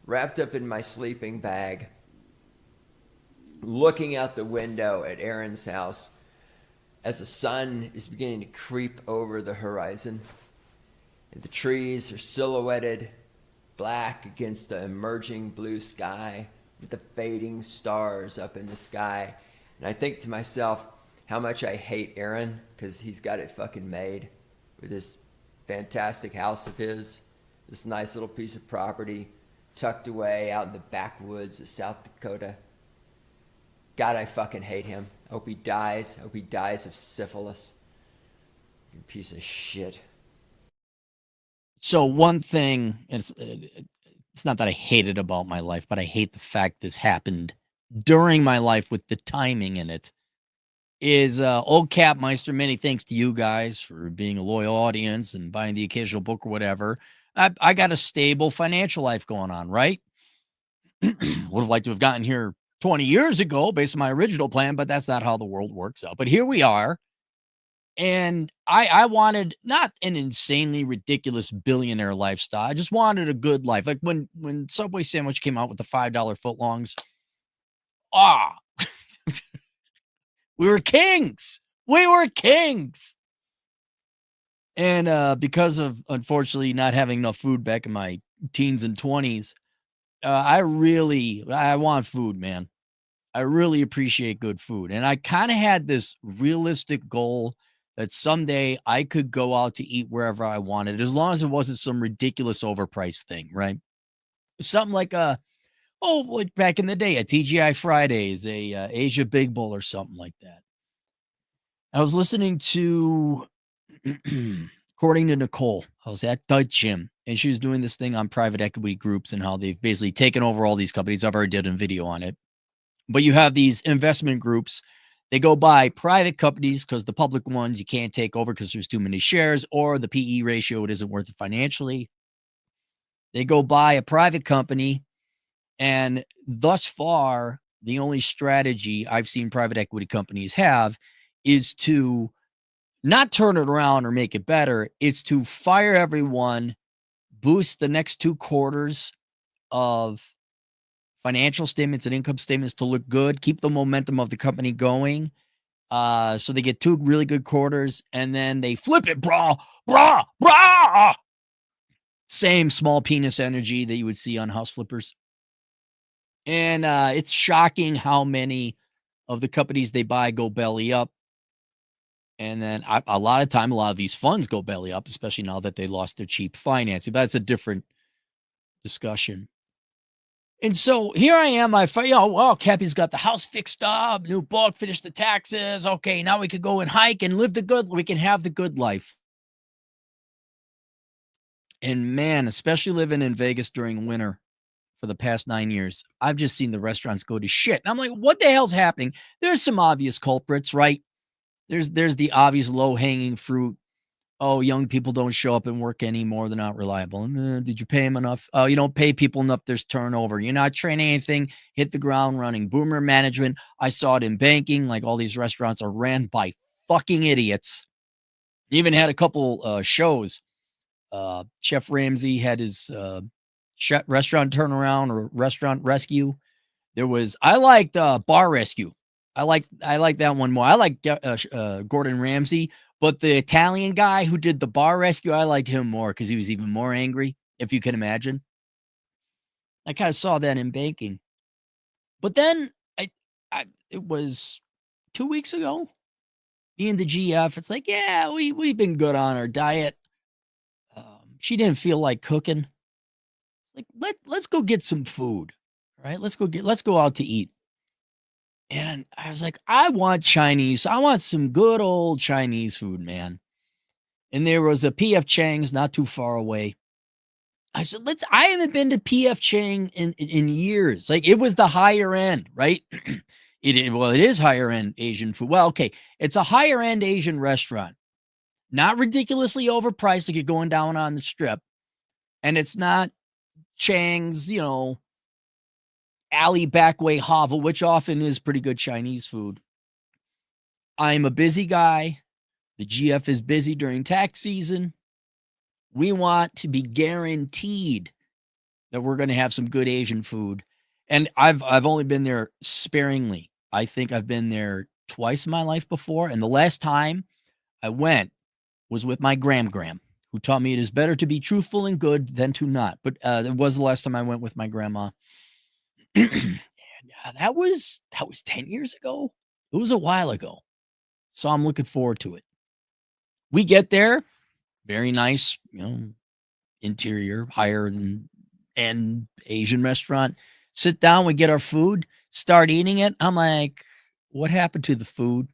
wrapped up in my sleeping bag, looking out the window at Aaron's house as the sun is beginning to creep over the horizon. And the trees are silhouetted black against the emerging blue sky with the fading stars up in the sky. And I think to myself how much I hate Aaron because he's got it fucking made with this fantastic house of his, this nice little piece of property tucked away out in the backwoods of South Dakota. God, I fucking hate him. I hope he dies. I hope he dies of syphilis. You piece of shit. So one thing, it's not that I hate it about my life, but I hate the fact this happened during my life with the timing in it. Is old Capmeister, many thanks to you guys for being a loyal audience and buying the occasional book or whatever. I got a stable financial life going on, right? Would have liked to have gotten here 20 years ago based on my original plan, but that's not how the world works out. But here we are. And I wanted not an insanely ridiculous billionaire lifestyle. I just wanted a good life. Like when Subway sandwich came out with the $5 footlongs, ah, we were kings. We were kings. And because of, unfortunately, not having enough food back in my teens and 20s, I want food, man. I really appreciate good food. And I kind of had this realistic goal that someday I could go out to eat wherever I wanted, as long as it wasn't some ridiculous overpriced thing, right? Something like like back in the day, a TGI Fridays, a Asia Big Bowl or something like that. I was listening to, according to Nicole, I was at the gym and she was doing this thing on private equity groups and how they've basically taken over all these companies. I've already did a video on it. But you have these investment groups. They go buy private companies because the public ones you can't take over because there's too many shares or the PE ratio, it isn't worth it financially. They go buy a private company. And thus far, the only strategy I've seen private equity companies have is to not turn it around or make it better. It's to fire everyone, boost the next 2 quarters of financial statements and income statements to look good, keep the momentum of the company going. So they get 2 really good quarters and then they flip it, brah, brah, brah. Same small penis energy that you would see on house flippers. And it's shocking how many of the companies they buy go belly up. And then a lot of these funds go belly up, especially now that they lost their cheap financing. But that's a different discussion. And so here I am. Cappy's got the house fixed up, new book, finished the taxes. Okay, now we could go and hike and we can have the good life. And man, especially living in Vegas during winter for the past 9 years, I've just seen the restaurants go to shit. And I'm like, what the hell's happening? There's some obvious culprits, right? There's the obvious low-hanging fruit. Oh, young people don't show up and work anymore. They're not reliable. Did you pay them enough? Oh, you don't pay people enough. There's turnover. You're not training anything. Hit the ground running. Boomer management. I saw it in banking. Like all these restaurants are ran by fucking idiots. Even had a couple shows. Chef Ramsay had his restaurant turnaround or restaurant rescue. I liked Bar Rescue. I like that one more. I like Gordon Ramsay, but the Italian guy who did the Bar Rescue, I liked him more because he was even more angry, if you can imagine. I kind of saw that in banking. But then it was 2 weeks ago. Me and the GF, it's like, yeah, we've been good on our diet. She didn't feel like cooking. It's like, let's go get some food. Right? Let's go out to eat. And I was like, I want Chinese. I want some good old Chinese food, man. And there was a PF Chang's not too far away. I said, I haven't been to PF Chang in years. Like it was the higher end, right? It is higher end Asian food. Well, okay. It's a higher end Asian restaurant. Not ridiculously overpriced like you're going down on the strip. And it's not Chang's, alley backway hovel, which often is pretty good Chinese food. I'm a busy guy. The GF is busy during tax season. We want to be guaranteed that we're going to have some good Asian food. And I've only been there sparingly. I think I've been there twice in my life before, and the last time I went was with my gram, who taught me it is better to be truthful and good than to not. But it was the last time I went with my grandma. And that was 10 years ago. It was a while ago. So I'm looking forward to it. We get there, very nice, interior, higher than and Asian restaurant. Sit down, we get our food, start eating it. I'm like, what happened to the food?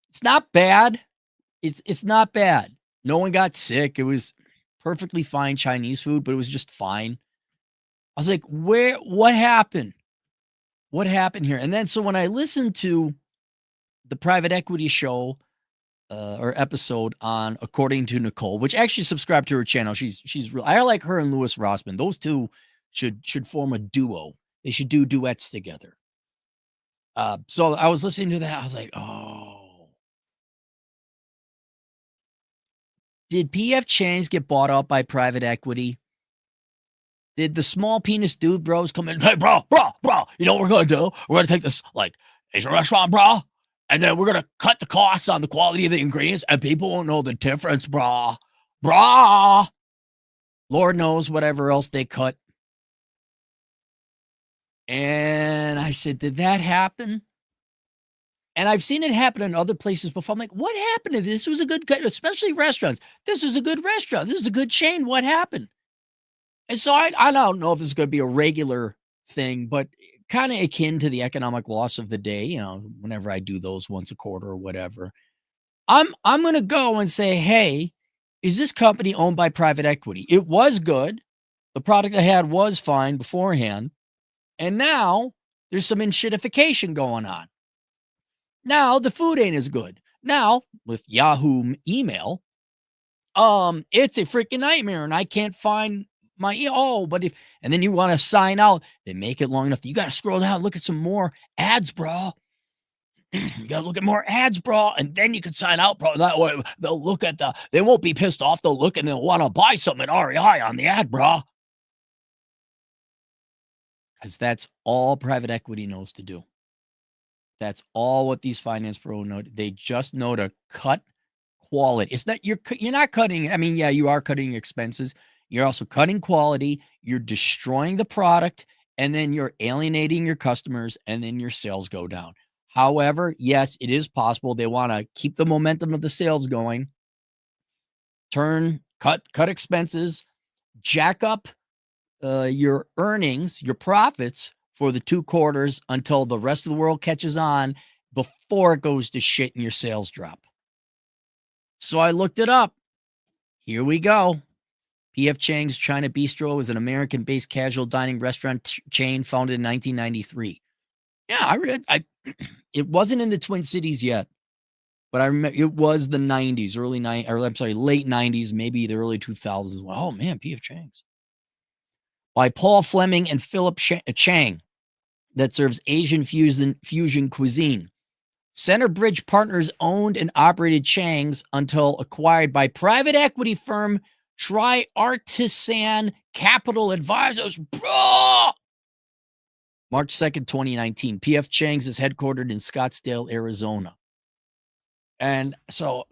It's not bad. It's not bad. No one got sick. It was perfectly fine Chinese food, but it was just fine. I was like, what happened? What happened here? And then so when I listened to the private equity show or episode on According to Nicole, which actually subscribe to her channel. She's real. I like her and Louis Rossman. Those two should form a duo. They should do duets together. So I was listening to that. I was like, oh, did PF Chang's get bought out by private equity? Did the small penis dude bros come in? Hey, bro, you know what we're gonna do? We're gonna take this like Asian restaurant, bro, and then we're gonna cut the costs on the quality of the ingredients, and people won't know the difference, bro. Lord knows whatever else they cut. And I said, did that happen? And I've seen it happen in other places before. I'm like, what happened to this? This was a good, especially restaurants. This was a good restaurant. This is a good chain. What happened? And so I don't know if this is going to be a regular thing, but kind of akin to the economic loss of the day, whenever I do those once a quarter or whatever. I'm going to go and say, hey, is this company owned by private equity? It was good. The product I had was fine beforehand. And now there's some enshittification going on. Now the food ain't as good. Now with Yahoo email, it's a freaking nightmare, and I can't find my but if and then you want to sign out, they make it long enough that you got to scroll down, look at some more ads, bro. You got to look at more ads, bro, and then you can sign out, bro. That way they'll look at they won't be pissed off. They'll look and they'll want to buy something at REI on the ad, bro. Because that's all private equity knows to do. That's all what these finance pros know. They just know to cut quality. It's not you're not cutting. I mean, yeah, you are cutting expenses. You're also cutting quality. You're destroying the product, and then you're alienating your customers, and then your sales go down. However, yes, it is possible they want to keep the momentum of the sales going. Cut expenses, jack up your earnings, your profits for the 2 quarters until the rest of the world catches on before it goes to shit and your sales drop. So I looked it up. Here we go. P.F. Chang's China Bistro is an American-based casual dining restaurant chain founded in 1993. Yeah, it wasn't in the Twin Cities yet, but I remember it was the 90s, late 90s, maybe the early 2000s. Oh man, P.F. Chang's. By Paul Fleming and Philip Chang, that serves Asian fusion cuisine. Centerbridge Partners owned and operated Chang's until acquired by private equity firm TriArtisan Capital Advisors. Bro! March 2nd, 2019. P.F. Chang's is headquartered in Scottsdale, Arizona. And so,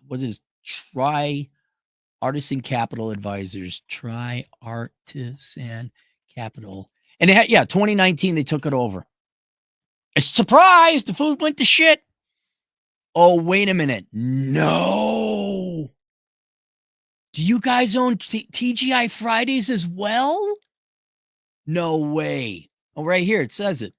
what is TriArtisan Capital Advisors? TriArtisan Capital. And 2019, they took it over. Surprise! The food went to shit. Oh, wait a minute. No. Do you guys own TGI Fridays as well? No way. Oh, right here, it says it.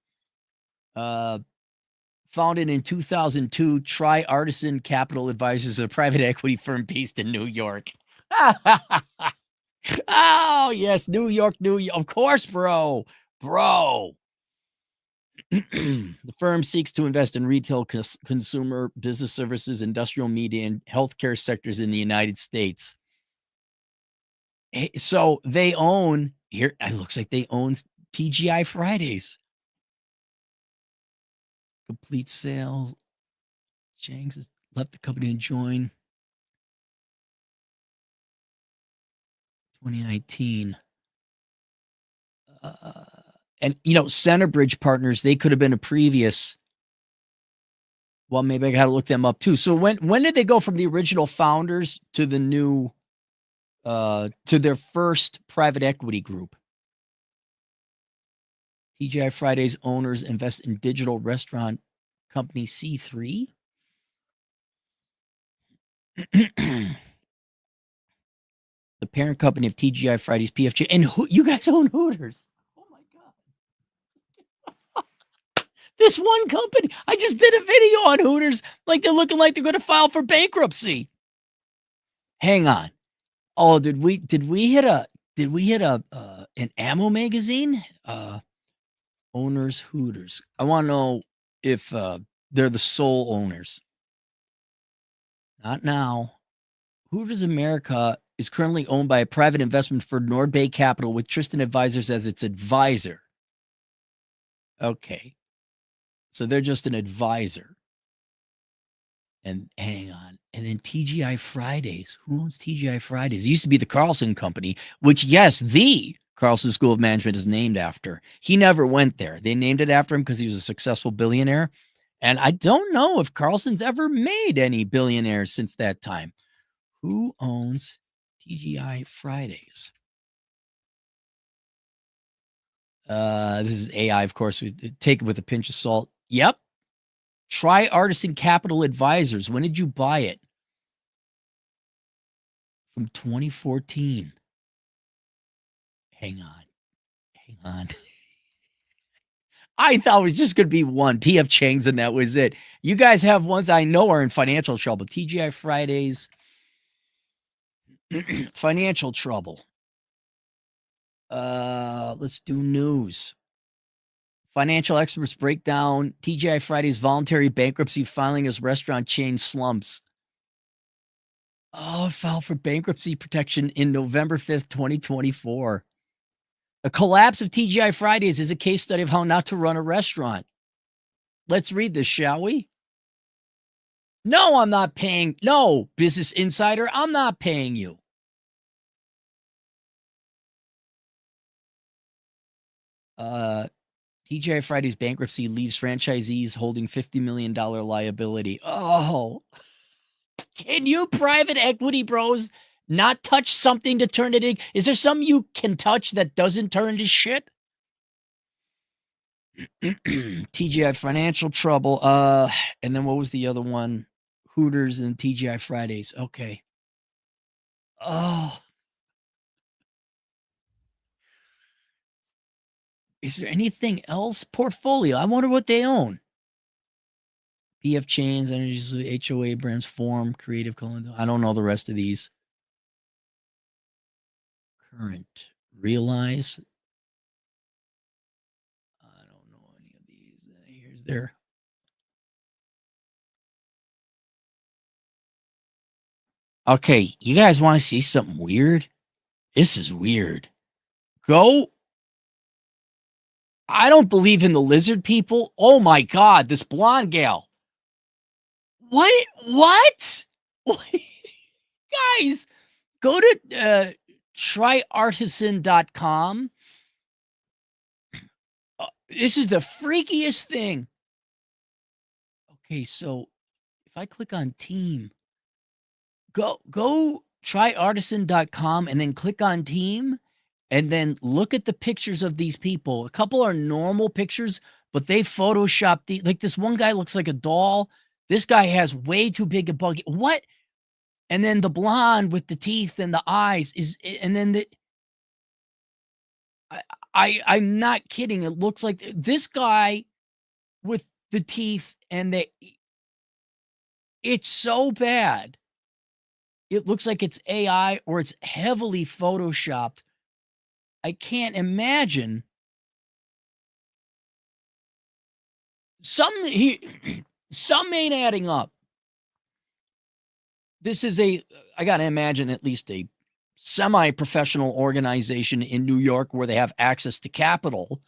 Founded in 2002, TriArtisan Capital Advisors, a private equity firm based in New York. Oh, yes, New York. Of course, bro. The firm seeks to invest in retail, consumer, business services, industrial media, and healthcare sectors in the United States. So they own here. It looks like they own TGI Fridays. Complete sales. Chang's has left the company and joined 2019. And, Centerbridge Partners, they could have been a previous. Well, maybe I got to look them up too. So when did they go from the original founders to the new, to their first private equity group? TGI Fridays owners invest in digital restaurant company C3. The parent company of TGI Fridays, PFG, and you guys own Hooters. Oh my God. This one company. I just did a video on Hooters. Like they're looking like they're going to file for bankruptcy. Hang on. Oh, did we hit an ammo magazine? Owners Hooters. I want to know if they're the sole owners. Not now. Hooters America is currently owned by a private investment firm, Nordbay Capital, with Tristan Advisors as its advisor. Okay. So they're just an advisor. And hang on. And then TGI Fridays. Who owns TGI Fridays? It used to be the Carlson Company, which, yes, the Carlson School of Management is named after. He never went there. They named it after him because he was a successful billionaire. And I don't know if Carlson's ever made any billionaires since that time. Who owns TGI Fridays? This is AI, of course. We take it with a pinch of salt. Yep. TriArtisan Capital Advisors. When did you buy it? From 2014. Hang on. I thought it was just going to be one. PF Chang's and that was it. You guys have ones I know are in financial trouble. TGI Fridays. Financial trouble. Let's do news. Financial experts break down TGI Fridays voluntary bankruptcy filing as restaurant chain slumps. Oh, it filed for bankruptcy protection in November 5th, 2024. The collapse of TGI Fridays is a case study of how not to run a restaurant. Let's read this, shall we? No, I'm not paying. No, Business Insider, I'm not paying you. TGI Fridays bankruptcy leaves franchisees holding $50 million liability. Oh, can you private equity bros not touch something to turn it in? Is there something you can touch that doesn't turn to shit? TGI financial trouble. And then what was the other one? Hooters and TGI Fridays. Okay. Oh. Is there anything else? Portfolio. I wonder what they own. PF Chains, Energy, HOA Brands, Form, Creative, I don't know the rest of these. Current. Realize. I don't know any of these. Here's their. Okay, you guys want to see something weird? This is weird. Go. I don't believe in the lizard people. Oh my God, this blonde gal. What? Guys, go to TriArtisan.com. This is the freakiest thing. Okay, so if I click on team, go TriArtisan.com and then click on team and then look at the pictures of these people. A couple are normal pictures, but they photoshopped like this one guy looks like a doll. This guy has way too big a buggy. What? And then the blonde with the teeth and the eyes and then I'm not kidding. It looks like this guy with the teeth and it's so bad. It looks like it's AI or it's heavily photoshopped. I can't imagine. Some ain't adding up. This is I got to imagine at least a semi-professional organization in New York where they have access to capital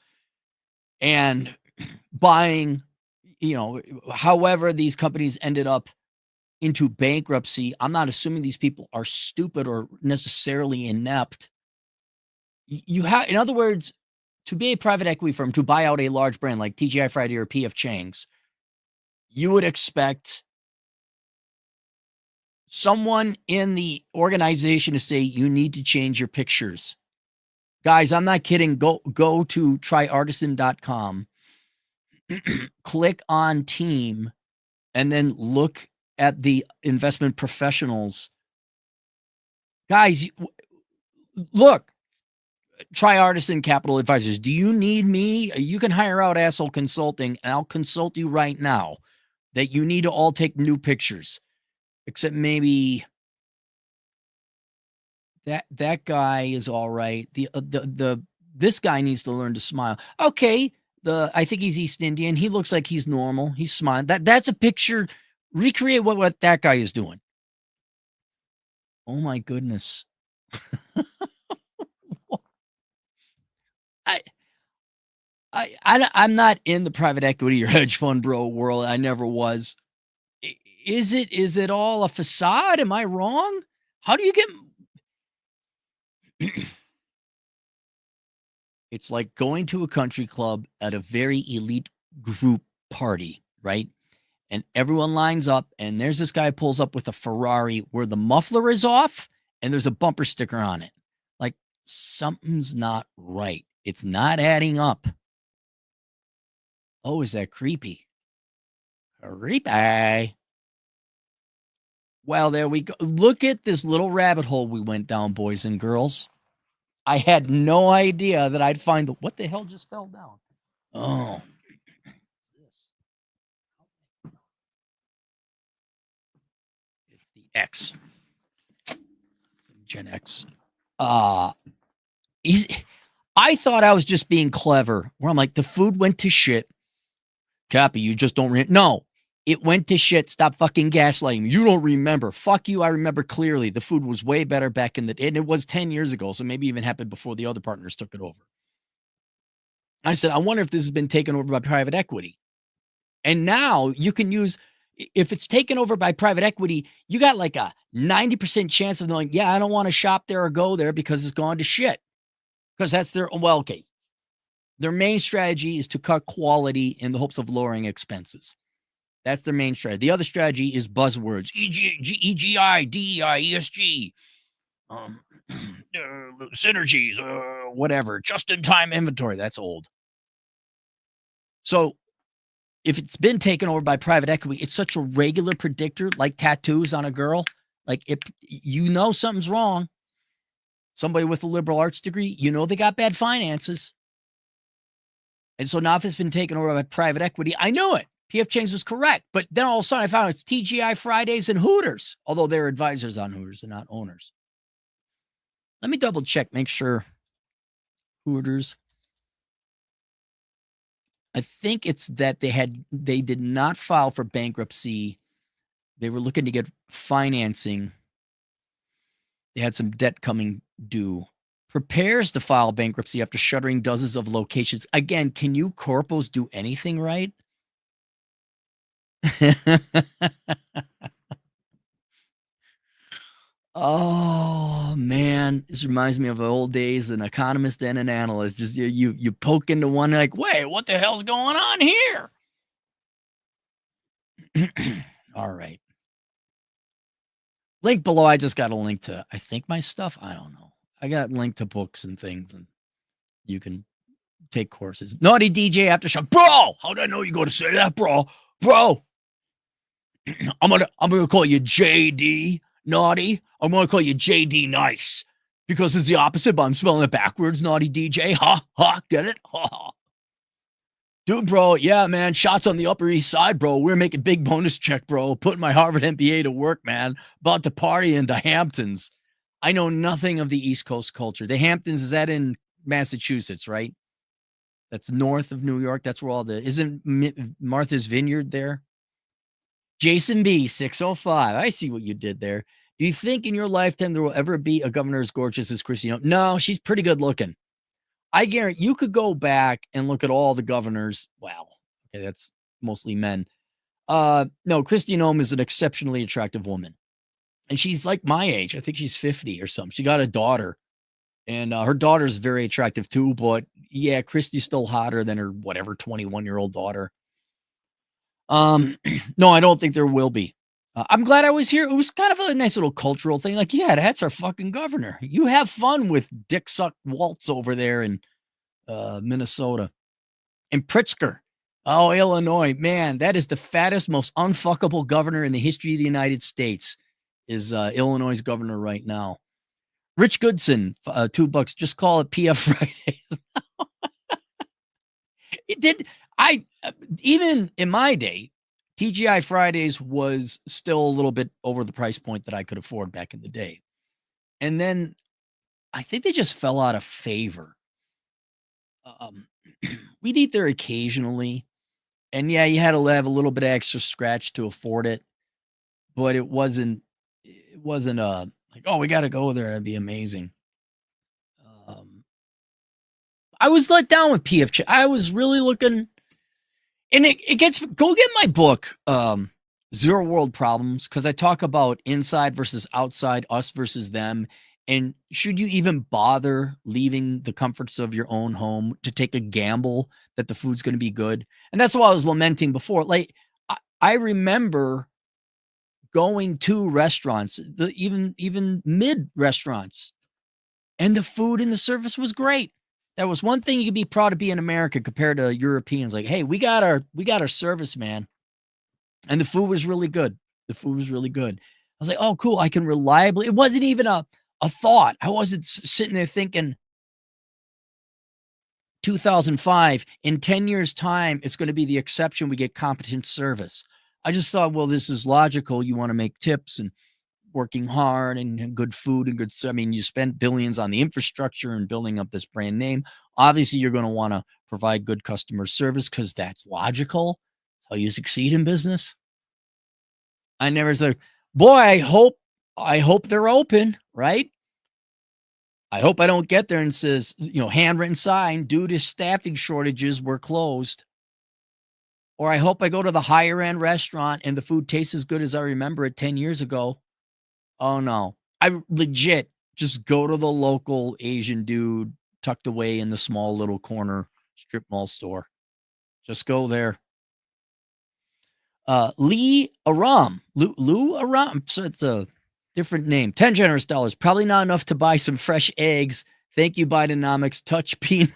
and buying, however these companies ended up into bankruptcy. I'm not assuming these people are stupid or necessarily inept. In other words, to be a private equity firm to buy out a large brand like TGI Friday or PF Chang's, you would expect someone in the organization to say, you need to change your pictures. Guys, I'm not kidding. Go to TriArtisan.com, click on team, and then look at the investment professionals. Guys, look, TriArtisan Capital Advisors. Do you need me? You can hire out Asshole Consulting, and I'll consult you right now that you need to all take new pictures. Except maybe that guy is all right. This guy needs to learn to smile. Okay, I think he's East Indian. He looks like he's normal. He's smiling. That's a picture. Recreate what that guy is doing. Oh my goodness. I'm not in the private equity or hedge fund bro world. I never was. Is it all a facade? Am I wrong? How do you get? It's like going to a country club at a very elite group party, right? And everyone lines up, and there's this guy pulls up with a Ferrari where the muffler is off and there's a bumper sticker on it. Like, something's not right. It's not adding up. Oh, is that creepy? Creepy. Well, there we go. Look at this little rabbit hole we went down, boys and girls. I had no idea that I'd find what the hell just fell down? Oh. It's the X. Some Gen X. I thought I was just being clever. Where I'm like, the food went to shit. Cappy, you just don't no. It went to shit. Stop fucking gaslighting me. You don't remember. Fuck you. I remember clearly. The food was way better back in and it was 10 years ago. So maybe even happened before the other partners took it over. I said, I wonder if this has been taken over by private equity. And now you can use, if it's taken over by private equity, you got like a 90% chance of knowing, yeah, I don't want to shop there or go there because it's gone to shit. Because that's their, well, okay. Their main strategy is to cut quality in the hopes of lowering expenses. That's their main strategy. The other strategy is buzzwords. EGI, DEI, ESG, synergies, whatever. Just-in-time inventory. That's old. So if it's been taken over by private equity, it's such a regular predictor, like tattoos on a girl. Like, something's wrong. Somebody with a liberal arts degree, they got bad finances. And so now if it's been taken over by private equity, I knew it. PF Chang's was correct. But then all of a sudden I found it's TGI Fridays and Hooters, although they're advisors on Hooters and not owners. Let me double check, make sure. Hooters. I think it's that they did not file for bankruptcy. They were looking to get financing. They had some debt coming due. Prepares to file bankruptcy after shuttering dozens of locations. Again, can you corpos do anything right? Oh man, this reminds me of the old days, an economist and an analyst. Just you poke into one like, wait, what the hell's going on here? All right. Link below. I just got a link to, I think, my stuff. I don't know. I got a link to books and things, and you can take courses. Naughty DJ Aftershock. Bro, how did I know you going to say that, bro? Bro. I'm gonna call you JD Naughty. I'm gonna call you JD Nice. Because it's the opposite, but I'm spelling it backwards, Naughty DJ. Ha, get it? Ha. Dude, bro, yeah, man, shots on the Upper East Side, bro. We're making big bonus check, bro. Putting my Harvard MBA to work, man. About to party in the Hamptons. I know nothing of the East Coast culture. The Hamptons, is that in Massachusetts, right? That's north of New York. That's where isn't Martha's Vineyard there? Jason B, 605. I see what you did there. Do you think in your lifetime there will ever be a governor as gorgeous as Christie? No, she's pretty good looking. I guarantee you could go back and look at all the governors. Wow. Okay, that's mostly men. No, Christie Nome is an exceptionally attractive woman. And she's like my age. I think she's 50 or something. She got a daughter. And her daughter's very attractive too. But yeah, Christy's still hotter than her whatever 21-year-old daughter. No, I don't think there will be. I'm glad I was here. It was kind of a nice little cultural thing. Like, yeah, that's our fucking governor. You have fun with Dick Suck Waltz over there in Minnesota. And Pritzker. Oh, Illinois. Man, that is the fattest, most unfuckable governor in the history of the United States is Illinois' governor right now. Rich Goodson, $2. Just call it PF Fridays. It did. Even in my day, TGI Fridays was still a little bit over the price point that I could afford back in the day. And then I think they just fell out of favor. We'd eat there occasionally. And yeah, you had to have a little bit of extra scratch to afford it. But it wasn't like, oh, we got to go there. That'd be amazing. I was let down with PF. I was really looking. And it gets, go get my book, Zero World Problems, because I talk about inside versus outside, us versus them. And should you even bother leaving the comforts of your own home to take a gamble that the food's going to be good? And that's what I was lamenting before. Like, I remember going to restaurants, even mid restaurants, and the food and the service was great. That was one thing you could be proud to be in America compared to Europeans. Like, hey, we got our service, man. And the food was really good. The food was really good. I was like, oh, cool. I can reliably, it wasn't even a thought. I wasn't sitting there thinking 2005, in 10 years time, it's going to be the exception. We get competent service. I just thought, well, this is logical. You want to make tips and working hard and good food and good. I mean, you spend billions on the infrastructure and building up this brand name. Obviously, you're going to want to provide good customer service because that's logical. That's how you succeed in business. I never said, boy, I hope they're open, right? I hope I don't get there and says, handwritten sign, due to staffing shortages, we're closed. Or I hope I go to the higher end restaurant and the food tastes as good as I remember it 10 years ago. Oh, no. I legit just go to the local Asian dude tucked away in the small little corner strip mall store. Just go there. Lee Aram. Lou Aram. So it's a different name. 10 generous dollars. Probably not enough to buy some fresh eggs. Thank you, Bidenomics. Touch peanut.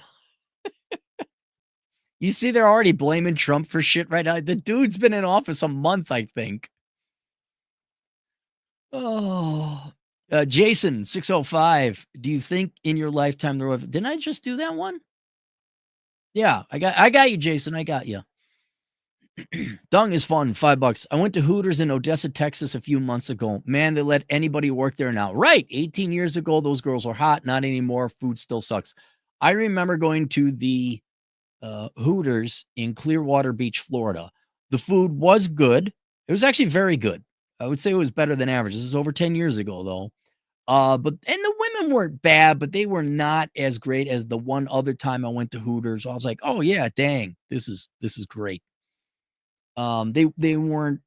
You see, they're already blaming Trump for shit right now. The dude's been in office a month, I think. Oh, Jason 605. Do you think in your lifetime there was? Didn't I just do that one? Yeah, I got you, Jason. I got you. Dung is fun. $5. I went to Hooters in Odessa, Texas a few months ago. Man, they let anybody work there now. Right. 18 years ago, those girls were hot. Not anymore. Food still sucks. I remember going to the Hooters in Clearwater Beach, Florida. The food was good. It was actually very good. I would say it was better than average. This is over 10 years ago, though. And the women weren't bad, but they were not as great as the one other time I went to Hooters. I was like, oh yeah, dang, this is great. They weren't.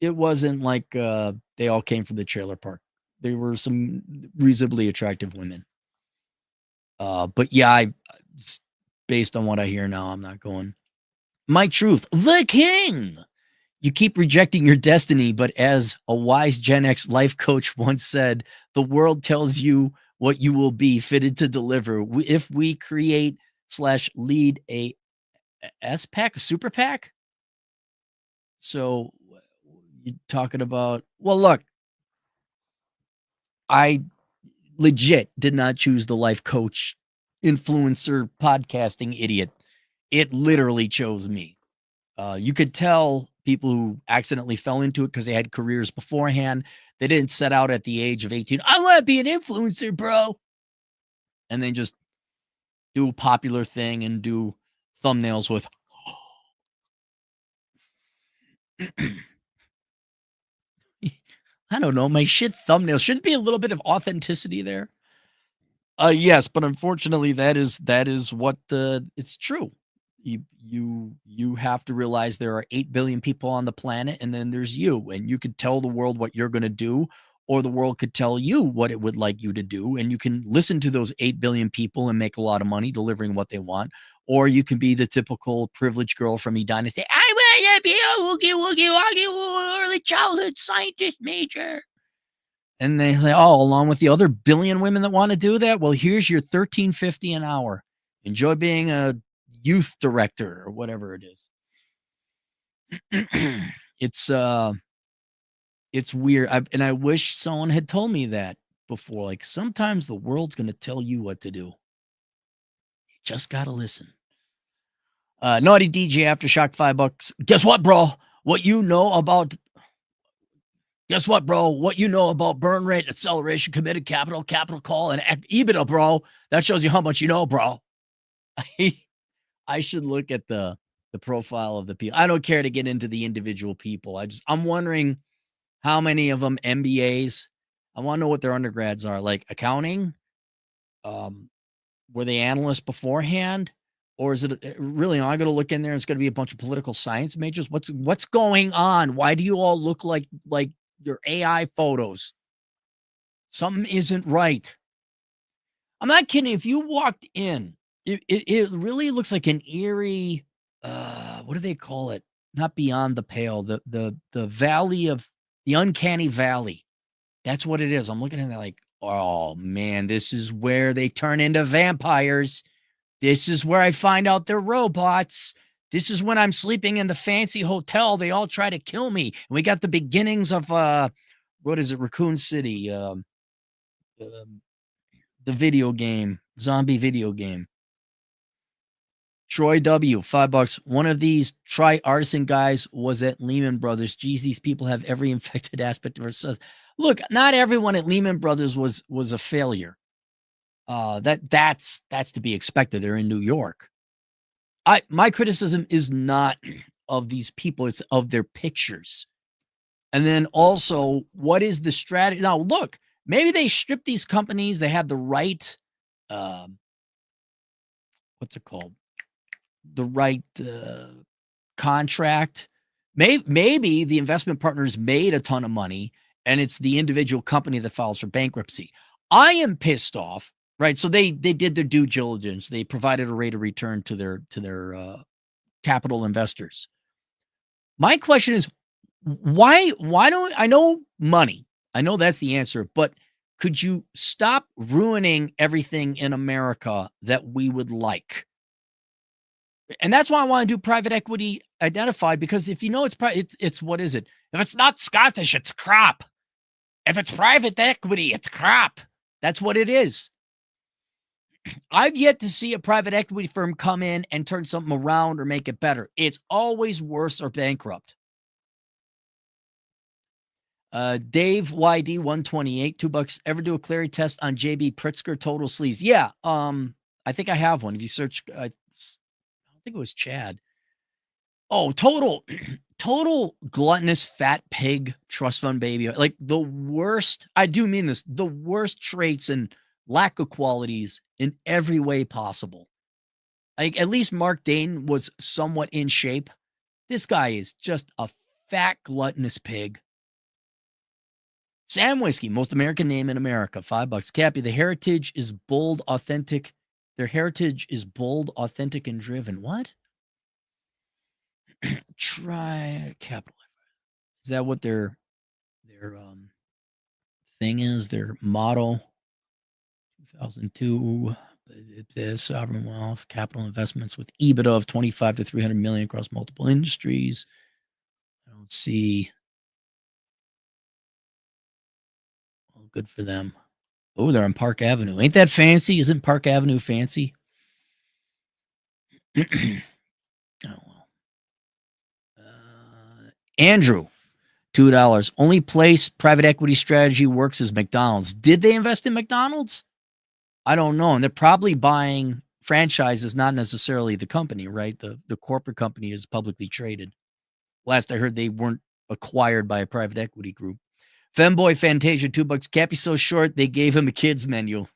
It wasn't like they all came from the trailer park. They were some reasonably attractive women. But yeah, based on what I hear now, I'm not going. My truth, the king. You keep rejecting your destiny, but as a wise Gen X life coach once said, the world tells you what you will be fitted to deliver. If we create / lead a S pack, a super pack. So you're talking about, well, look, I legit did not choose the life coach, influencer, podcasting idiot. It literally chose me. You could tell people who accidentally fell into it because they had careers beforehand. They didn't set out at the age of 18. I want to be an influencer, bro. And then just do a popular thing and do thumbnails with, I don't know, my shit thumbnail. Shouldn't be a little bit of authenticity there. Yes, but unfortunately that is what it's true. You have to realize there are 8 billion people on the planet, and then there's you, and you could tell the world what you're going to do, or the world could tell you what it would like you to do, and you can listen to those 8 billion people and make a lot of money delivering what they want. Or you can be the typical privileged girl from Edina and say, I want to be a woogie woogie woogie early childhood scientist major. And they say, oh, along with the other billion women that want to do that, well, here's your $13.50 an hour. Enjoy being a youth director or whatever it is. It's weird. And I wish someone had told me that before. Like, sometimes the world's going to tell you what to do. You just got to listen. Naughty DJ Aftershock, $5. Guess what, bro? What you know about burn rate, acceleration, committed capital, capital call, and EBITDA, bro. That shows you how much you know, bro. I should look at the profile of the people. I don't care to get into the individual people. I'm wondering how many of them MBAs. I want to know what their undergrads are, like accounting. Were they analysts beforehand? Or is it really, I got to look in there, it's going to be a bunch of political science majors? What's going on? Why do you all look like your AI photos? Something isn't right. I'm not kidding. If you walked in, it really looks like an eerie, what do they call it? Not beyond the pale, the valley of the uncanny valley. That's what it is. I'm looking at it like, oh man, this is where they turn into vampires. This is where I find out they're robots. This is when I'm sleeping in the fancy hotel. They all try to kill me. And we got the beginnings of, what is it? Raccoon City. The video game, zombie video game. Troy W, $5. One of these TriArtisan guys was at Lehman Brothers. Geez, these people have every infected aspect of ourselves. Look, not everyone at Lehman Brothers was a failure. That's to be expected. They're in New York. My criticism is not of these people, it's of their pictures. And then also, what is the strategy? Now, look, maybe they stripped these companies. They had the right, what's it called? The right contract. Maybe the investment partners made a ton of money, and it's the individual company that files for bankruptcy. I am pissed off, right? So they did their due diligence. They provided a rate of return to their capital investors. My question is, why don't I know money? I know that's the answer, but could you stop ruining everything in America that we would like? And that's why I want to do private equity identified, because if you know it's what is it? If it's not Scottish, it's crap. If it's private equity, it's crap. That's what it is. I've yet to see a private equity firm come in and turn something around or make it better. It's always worse or bankrupt. Dave YD 128, $2. Ever do a Clary test on JB Pritzker total sleaze? Yeah. I think I have one. If you search, I think it was Chad. Oh, total gluttonous fat pig trust fund baby. Like the worst, I do mean this, the worst traits and lack of qualities in every way possible. Like, at least Mark Dayton was somewhat in shape. This guy is just a fat gluttonous pig. Sam Whiskey, most American name in America, $5. Cappy, the heritage is bold, authentic. Their heritage is bold, authentic, and driven. What? Try Capital. Is that what their thing is? Their motto? 2002, sovereign wealth, capital investments with EBITDA of 25 to 300 million across multiple industries. I don't see. Well, good for them. Oh, they're on Park Avenue. Ain't that fancy? Isn't Park Avenue fancy? Oh, well. Andrew, $2. Only place private equity strategy works is McDonald's. Did they invest in McDonald's? I don't know. And they're probably buying franchises, not necessarily the company, right? The corporate company is publicly traded. Last I heard, they weren't acquired by a private equity group. Femboy Fantasia, $2. Cappy so short, they gave him a kid's menu.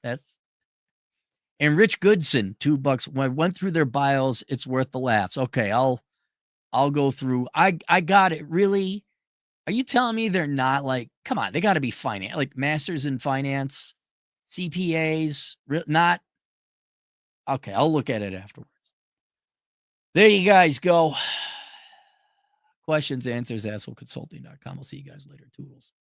And Rich Goodson, $2. When I went through their bios, it's worth the laughs. Okay, I'll go through. I got it. Really, Are you telling me they're not like, come on, they got to be finance, like masters in finance, CPAs, not okay. I'll look at it afterwards. There you guys go. Questions, answers, assholeconsulting.com. I'll see you guys later. Toodles.